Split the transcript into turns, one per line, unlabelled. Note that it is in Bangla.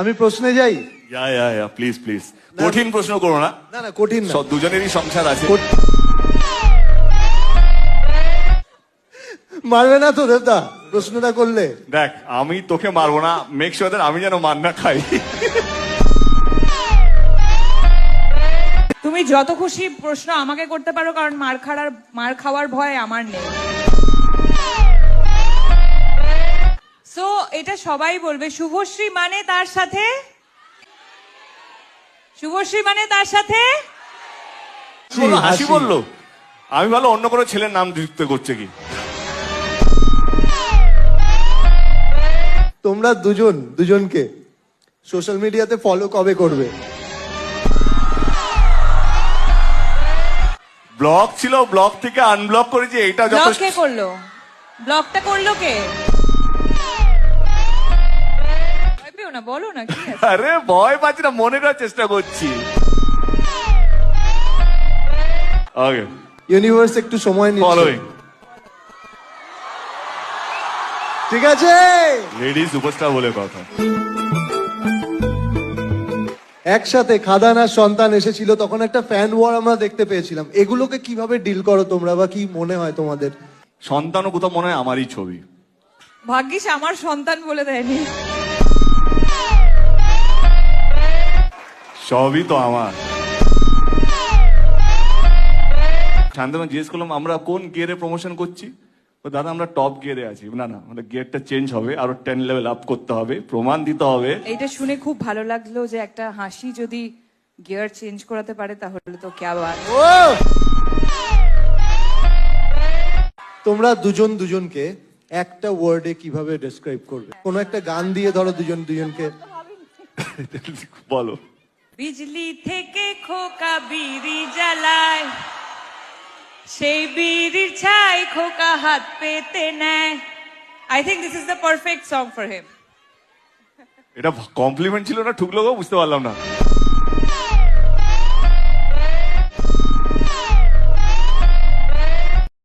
আমি প্রশ্নে যাই।
প্লিজ প্লিজ, কঠিন প্রশ্ন করো না।
না না কঠিন না,
দুজনেরই সংসার আছে।
মারবে না তো দেবদা প্রশ্নটা করলে?
দেখ, আমি তোকে মারবো না, মেক শিওর দ্যাট আমি যেন মার না খাই।
তুমি যত খুশি প্রশ্ন আমাকে করতে পারো, কারণ মার খাওয়ার ভয় আমার নেই। সো এটা সবাই বলবে, শুভশ্রী মানে তার সাথে, শুভশ্রী মানে তার সাথে
হাসি বললো। আমি ভালো অন্য কোনো ছেলের নাম যুক্ত করছে কি।
তোমরা দুজনকে সোশ্যাল মিডিয়াতে ফলো কবে করবে?
ব্লক ছিল, ব্লক থেকে আনব্লক করেছি, এটা
ব্লক
যথেষ্ট।
কে করলো? ব্লকটা করলো কে? ভয় পেও না, বলো না কি আছে।
আরে ভয় পাচ্ছি না, মনে করার চেষ্টা করছি। ওকে,
ইউনিভার্স একটু সময় নিচ্ছে।
ফলোইং।
ঠিক আছে,
লেডি সুপারস্টার বলে কথা।
একসাথে খাদান আর সন্তান এসেছিল, তখন একটা ফ্যান ওয়ার আমরা দেখতে পেয়েছিলাম। এগুলোকে কিভাবে ডিল করো তোমরা, বা কি মনে হয় তোমাদের?
সন্তানও কোথাও মনে হয় আমারই ছবি।
ভাগ্যিস আমার সন্তান বলে দেয়নি।
সবই তো আমার। শান্তনু জিজ্ঞেস করলাম আমরা কোন গিয়ারে প্রমোশন করছি। ও দাদা আমরা টপ গিয়ারে আছি। না না, আমাদের গিয়ারটা চেঞ্জ হবে, আরো 10 লেভেল আপ করতে হবে, প্রমাণ দিতে হবে।
এইটা শুনে খুব ভালো লাগলো যে একটা হাসি যদি গিয়ার চেঞ্জ করাতে পারে তাহলে তো ক্যা বাত।
ও তোমরা দুজনকে একটা ওয়ার্ডে কিভাবে ডেসক্রাইব করবে? কোনো একটা গান দিয়ে ধরো দুজনকে।
বলো।
বিজলি থেকে খোকা বিড়ি জ্বালায়, সেই বিড়ির ছাই খোকা হাত পেতে নেয়। I think this is the perfect song for him.
এটা কমপ্লিমেন্ট ছিল না ঠুকলো গো, বুঝতে পারলাম না।